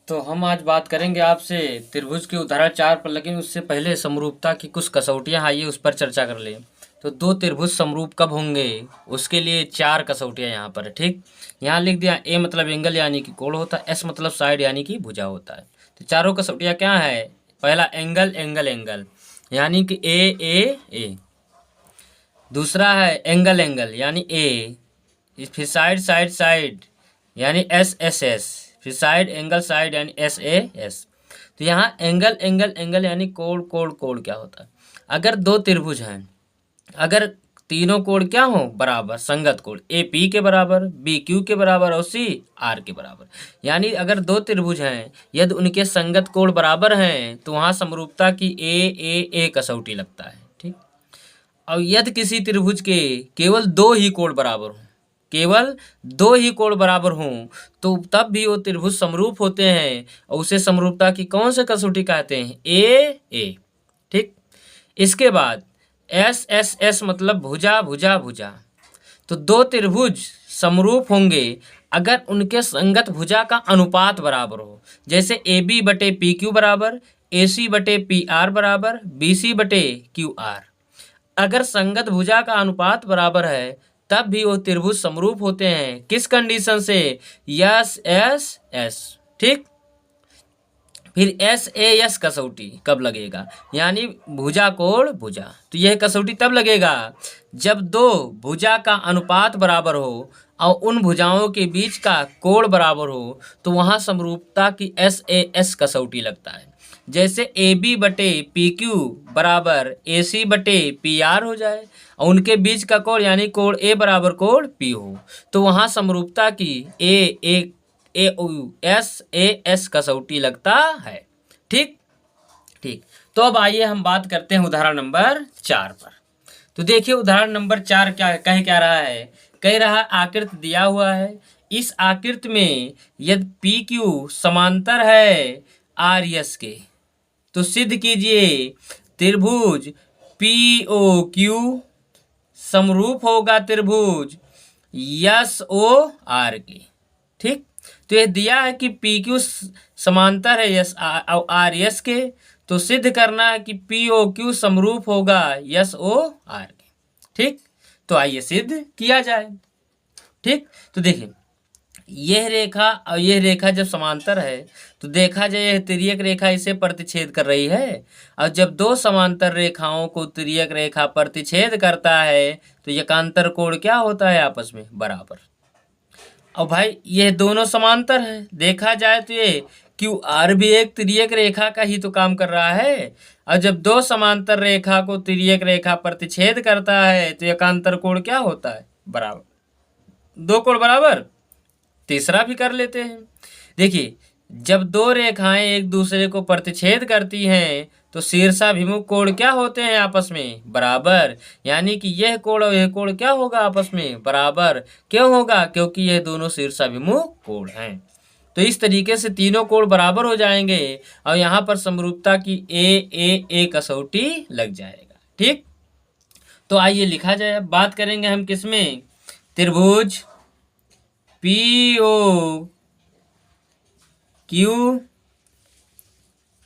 तो हम आज बात करेंगे आपसे त्रिभुज के उदाहरण 4 पर, लेकिन उससे पहले समरूपता की कुछ कसौटियां आइए उस पर चर्चा कर लें। तो दो त्रिभुज समरूप कब होंगे, उसके लिए 4 कसौटियां यहाँ पर है। ठीक, यहाँ लिख दिया। ए मतलब एंगल यानी कि कोण होता है, एस मतलब साइड यानी कि भुजा होता है। तो चारों कसौटियां क्या है? पहला एंगल एंगल एंगल यानी कि ए। दूसरा है एंगल एंगल यानी ए। फिर साइड साइड साइड यानी एस। फिर साइड एंगल साइड यानी एस। तो यहाँ एंगल एंगल एंगल यानी कोण कोण कोण क्या होता है? अगर दो त्रिभुज हैं, अगर तीनों कोण क्या हो? बराबर, संगत कोण। ए पी के बराबर, बी क्यू के बराबर और सी आर के बराबर। यानी अगर दो त्रिभुज हैं, यदि उनके संगत कोण बराबर हैं तो वहाँ समरूपता की ए कसौटी लगता है। ठीक, और यदि किसी त्रिभुज के केवल दो ही कोण बराबर हों, केवल दो ही कोण बराबर हों, तो तब भी वो त्रिभुज समरूप होते हैं और उसे समरूपता की कौन से कसौटी कहते हैं? ए। ठीक, इसके बाद एस मतलब भुजा भुजा भुजा। तो दो त्रिभुज समरूप होंगे अगर उनके संगत भुजा का अनुपात बराबर हो। जैसे ए बी बटे पी क्यू बराबर, ए सी बटे पी आर बराबर, बी सी बटे क्यू आर। अगर संगत भुजा का अनुपात बराबर है तब भी वो त्रिभुज समरूप होते हैं। किस कंडीशन से? एस। ठीक, फिर एस कसौटी कब लगेगा? यानी भुजा कोण भुजा। तो यह कसौटी तब लगेगा जब दो भुजा का अनुपात बराबर हो और उन भुजाओं के बीच का कोण बराबर हो, तो वहाँ समरूपता की एस कसौटी लगता है। जैसे ए बी बटे पी क्यू बराबर ए सी बटे पी आर हो जाए और उनके बीच का कोण यानी कोण ए बराबर कोण पी हो, तो वहाँ समरूपता की एस कसौटी लगता है। ठीक, तो अब आइए हम बात करते हैं उदाहरण नंबर 4 पर। तो देखिए उदाहरण नंबर 4 क्या रहा है? कह रहा आकृति दिया हुआ है। इस आकृति में यदि पी क्यू समांतर है आर एस के, तो सिद्ध कीजिए त्रिभुज पी ओ क्यू समरूप होगा त्रिभुज एस ओ आर के। ठीक, तो यह दिया है कि पी क्यू समांतर है एस आर एस के, तो सिद्ध करना है कि पी ओ क्यू समरूप होगा एस ओ आर के। ठीक, तो आइए सिद्ध किया जाए। ठीक, तो देखिए यह रेखा और यह रेखा जब समांतर है तो देखा जाए यह तिर्यक रेखा इसे प्रतिच्छेद कर रही है, और जब दो समांतर रेखाओं को तिर्यक रेखा प्रतिच्छेद करता है तो एकांतर कोण क्या होता है? आपस में बराबर। और भाई ये दोनों समांतर है, देखा जाए तो ये क्यू आर भी एक तिर्यक रेखा का ही तो काम कर रहा है, और जब दो समांतर रेखा को तिर्यक रेखा प्रतिच्छेद करता है तो एकांतर कोण क्या होता है? बराबर। दो कोण बराबर, तीसरा भी कर लेते हैं। देखिए जब दो रेखाएं एक दूसरे को प्रतिच्छेद करती हैं तो शीर्षाभिमुख कोण क्या होते हैं? आपस में बराबर। यानी कि यह कोण और यह कोण क्या होगा? आपस में बराबर। क्यों होगा? क्योंकि यह दोनों शीर्षाभिमुख कोण हैं। तो इस तरीके से तीनों कोण बराबर हो जाएंगे और यहाँ पर समरूपता की ए कसौटी लग जाएगा। ठीक, तो आइए लिखा जाए। बात करेंगे हम किसमें? त्रिभुज पी ओ क्यू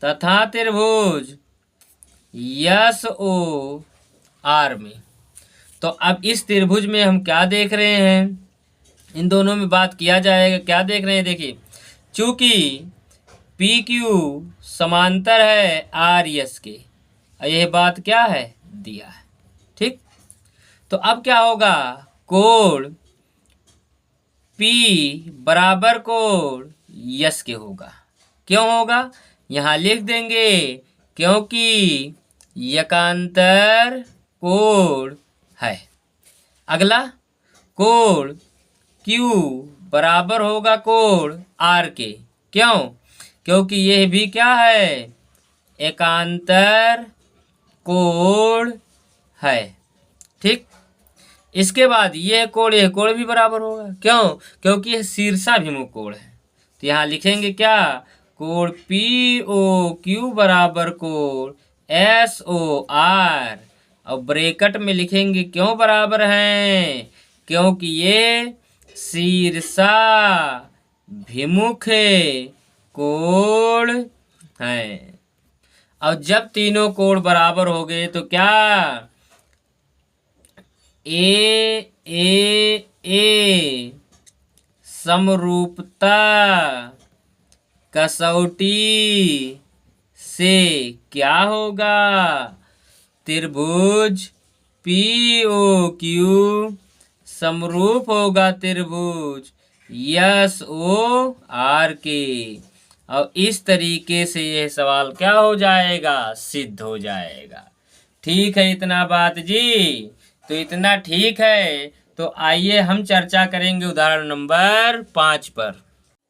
तथा त्रिभुज एस ओ आर में। तो अब इस त्रिभुज में हम क्या देख रहे हैं? इन दोनों में बात किया जाएगा। क्या देख रहे हैं? देखिए चूंकि पी क्यू समांतर है आर एस के, यह बात क्या है? दिया है। ठीक, तो अब क्या होगा? कोण पी बराबर कोण यस के होगा। क्यों होगा? यहाँ लिख देंगे क्योंकि एकांतर कोण है। अगला कोण क्यू बराबर होगा कोण आर के। क्यों? क्योंकि यह भी क्या है? एकांतर कोण है। ठीक, इसके बाद यह कोण भी बराबर होगा। क्यों? क्योंकि यह शीर्षाभिमुख कोण है। तो यहाँ लिखेंगे क्या? कोण पी ओ क्यू बराबर कोण एस ओ आर, और ब्रैकेट में लिखेंगे क्यों बराबर हैं? क्योंकि ये शीर्षाभिमुख कोण हैं। अब जब तीनों कोण बराबर हो गए तो क्या ए समरूपता कसौटी से क्या होगा? त्रिभुज पी ओ क्यू समरूप होगा त्रिभुज यस ओ आर के। और इस तरीके से यह सवाल क्या हो जाएगा? सिद्ध हो जाएगा। ठीक है इतना बात जी? तो इतना ठीक है। तो आइए हम चर्चा करेंगे उदाहरण नंबर 5 पर।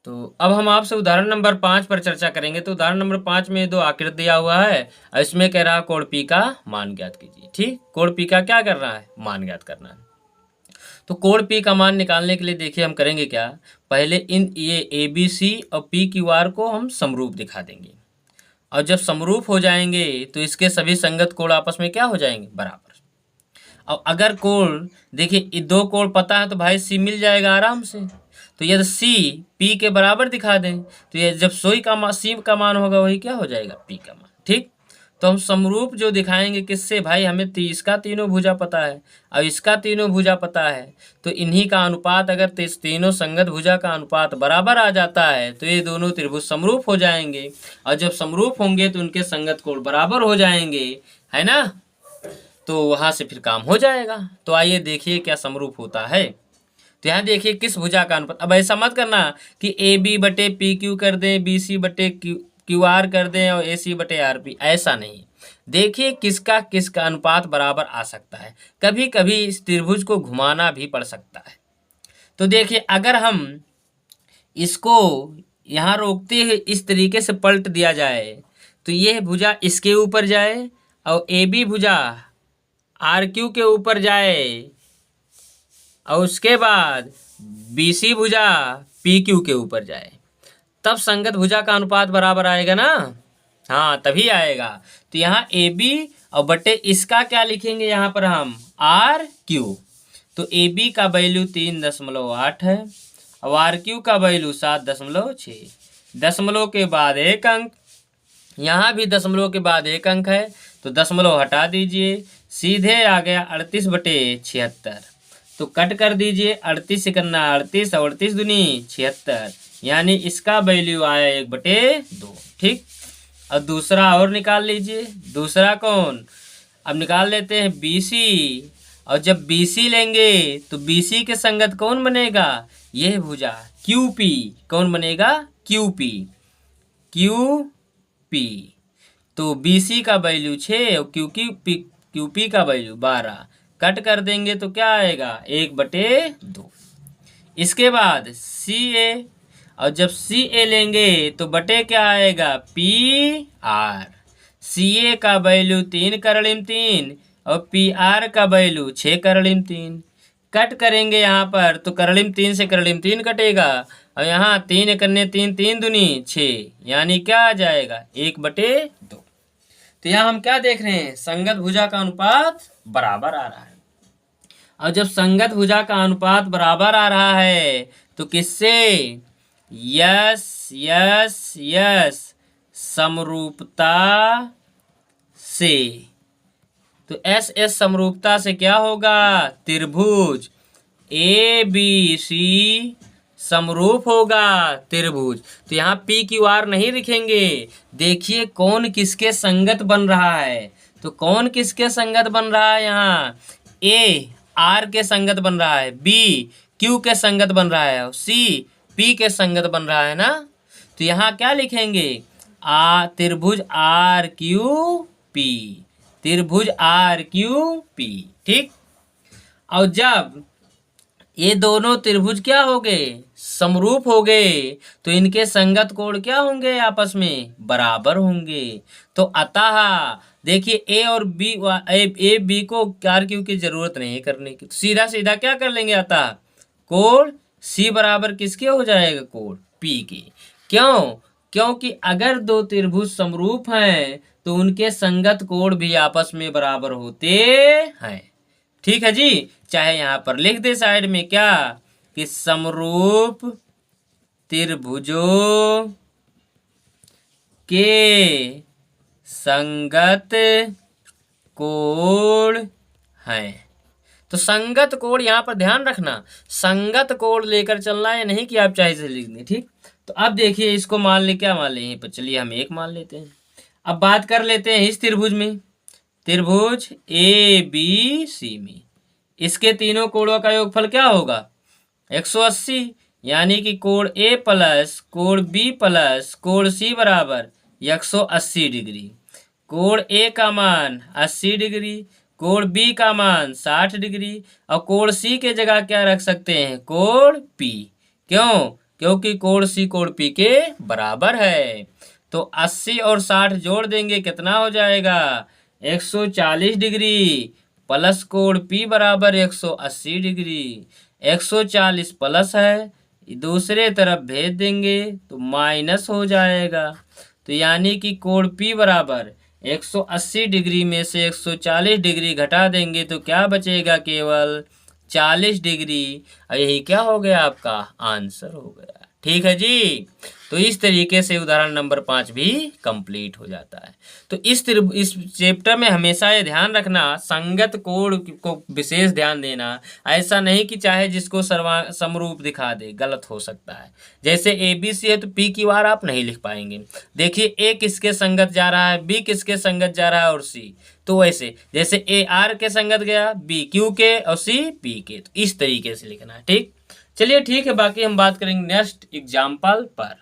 तो अब हम आपसे उदाहरण नंबर 5 पर चर्चा करेंगे। तो उदाहरण नंबर 5 में दो आकृति दिया हुआ है और इसमें कह रहा है कोण पी का मान ज्ञात कीजिए। ठीक, कोण पी का क्या करना है? मान ज्ञात करना है। तो कोण पी का मान निकालने के लिए देखिए हम करेंगे क्या, पहले ये ए बी सी और पी क्यू आर को हम समरूप दिखा देंगे। और जब समरूप हो जाएंगे तो इसके सभी संगत कोण आपस में क्या हो जाएंगे? बराबर। और अगर कोण देखिए दो कोण पता है तो भाई सी मिल जाएगा आराम से। तो यदि सी पी के बराबर दिखा दें तो ये जब सी का मान होगा वही क्या हो जाएगा? पी का मान। ठीक, तो हम समरूप जो दिखाएंगे किससे? भाई हमें इसका तीनों भुजा पता है और इसका तीनों भुजा पता है। तो इन्हीं का अनुपात अगर तीनों संगत भुजा का अनुपात बराबर आ जाता है तो ये दोनों त्रिभुज समरूप हो जाएंगे। और जब समरूप होंगे तो उनके संगत कोण बराबर हो जाएंगे, है ना? तो वहाँ से फिर काम हो जाएगा। तो आइए देखिए क्या समरूप होता है। तो यहाँ देखिए किस भुजा का अनुपात। अब ऐसा मत करना कि ए बी बटे पी क्यू कर दें, बी सी बटे क्यू आर कर दें और ए सी बटे आर पी, ऐसा नहीं। देखिए किसका किसका अनुपात बराबर आ सकता है। कभी कभी इस त्रिभुज को घुमाना भी पड़ सकता है। तो देखिए अगर हम इसको यहाँ रोकते हुए इस तरीके से पलट दिया जाए तो यह भुजा इसके ऊपर जाए और ए बी भुजा आर क्यू के ऊपर जाए और उसके बाद बी सी भुजा पी क्यू के ऊपर जाए, तब संगत भुजा का अनुपात बराबर आएगा ना? हाँ तभी आएगा। तो यहाँ ए बी और बटे इसका क्या लिखेंगे यहाँ पर हम? R Q. तो ए बी का वैल्यू 3.8 है और आर क्यू का वैल्यू 7.6। दशमलव के बाद एक अंक, यहाँ भी दशमलव के बाद एक अंक है तो दशमलव हटा दीजिए, सीधे आ गया 38/76। तो कट कर दीजिए, 38 से करना 38 और 38 दूनी 76, यानी इसका वैल्यू आया 1/2। ठीक, अब दूसरा और निकाल लीजिए। दूसरा कौन? अब निकाल लेते हैं BC। और जब BC लेंगे तो BC के संगत कौन बनेगा? यह भुजा QP। कौन बनेगा? QP। QP। तो BC का वैल्यू 6 और QP का वैल्यू 12। कट कर देंगे तो क्या आएगा? 1/2। इसके बाद CA, और जब CA लेंगे तो बटे क्या आएगा? PR। CA का वैल्यू 3 और PR का वैल्यू 6 कट करेंगे यहाँ पर तो 3 से 3 कटेगा और यहाँ 3 करने 3 3 दूनी 6, यानी क्या आ जाएगा? 1/2। तो यहाँ हम क्या देख रहे हैं? संगत भुजा का अनुपात बराबर आ रहा है। और जब संगत भुजा का अनुपात बराबर आ रहा है तो किससे? यस समरूपता से। तो एस समरूपता से क्या होगा? त्रिभुज ABC समरूप होगा त्रिभुज। तो यहाँ पी क्यू आर नहीं लिखेंगे। देखिए कौन किसके संगत बन रहा है। तो कौन किसके संगत बन रहा है? यहाँ ए आर के संगत बन रहा है, बी क्यू के संगत बन रहा है और सी पी के संगत बन रहा है ना। तो यहाँ क्या लिखेंगे? त्रिभुज आर क्यू पी। त्रिभुज आर क्यू पी। ठीक, और जब ये दोनों त्रिभुज क्या हो गए? समरूप हो गए तो इनके संगत कोण क्या होंगे? आपस में बराबर होंगे। तो अतः देखिए ए और बी, ए बी को आर क्यू की जरूरत नहीं करने की, तो सीधा सीधा क्या कर लेंगे? अतः कोण सी बराबर किसके हो जाएगा? कोण पी के। क्यों? क्योंकि अगर दो त्रिभुज समरूप हैं तो उनके संगत कोण भी आपस में बराबर होते हैं। ठीक है जी, चाहे यहाँ पर लिख दे साइड में क्या कि समरूप त्रिभुजों के संगत कोण हैं। तो संगत कोण यहाँ पर ध्यान रखना, संगत कोण लेकर चलना है, नहीं कि आप चाहे से लिख दें। ठीक, तो अब देखिए इसको मान ले, क्या मान ले यहीं पर, चलिए हम 1 मान लेते हैं। अब बात कर लेते हैं इस त्रिभुज में, त्रिभुज ABC में इसके तीनों कोणों का योगफल क्या होगा 180, यानी कि कोण A प्लस कोण B प्लस कोण C बराबर 180 डिग्री। कोण A का मान 80 डिग्री, कोण B का मान 60 डिग्री और कोण C के जगह क्या रख सकते हैं, कोण P। क्यों? क्योंकि कोण C कोण P के बराबर है। तो 80 और 60 जोड़ देंगे, कितना हो जाएगा 140 डिग्री प्लस कोण P बराबर 180 डिग्री। 140 प्लस है, दूसरे तरफ भेज देंगे तो माइनस हो जाएगा। तो यानी कि कोण P बराबर 180 डिग्री में से 140 डिग्री घटा देंगे तो क्या बचेगा, केवल 40 डिग्री। और यही क्या हो गया, आपका आंसर हो गया। ठीक है जी। तो इस तरीके से उदाहरण नंबर 5 भी कंप्लीट हो जाता है। तो इस चैप्टर में हमेशा ये ध्यान रखना, संगत कोण को विशेष ध्यान देना। ऐसा नहीं कि चाहे जिसको समरूप दिखा दे, गलत हो सकता है। जैसे ABC है तो PQR आप नहीं लिख पाएंगे। देखिए A किसके संगत जा रहा है, B किसके संगत जा रहा है और C। तो वैसे जैसे AR के संगत गया, B Q के और C P के, तो इस तरीके से लिखना है। ठीक, चलिए ठीक है, बाकी हम बात करेंगे नेक्स्ट एग्जाम्पल पर।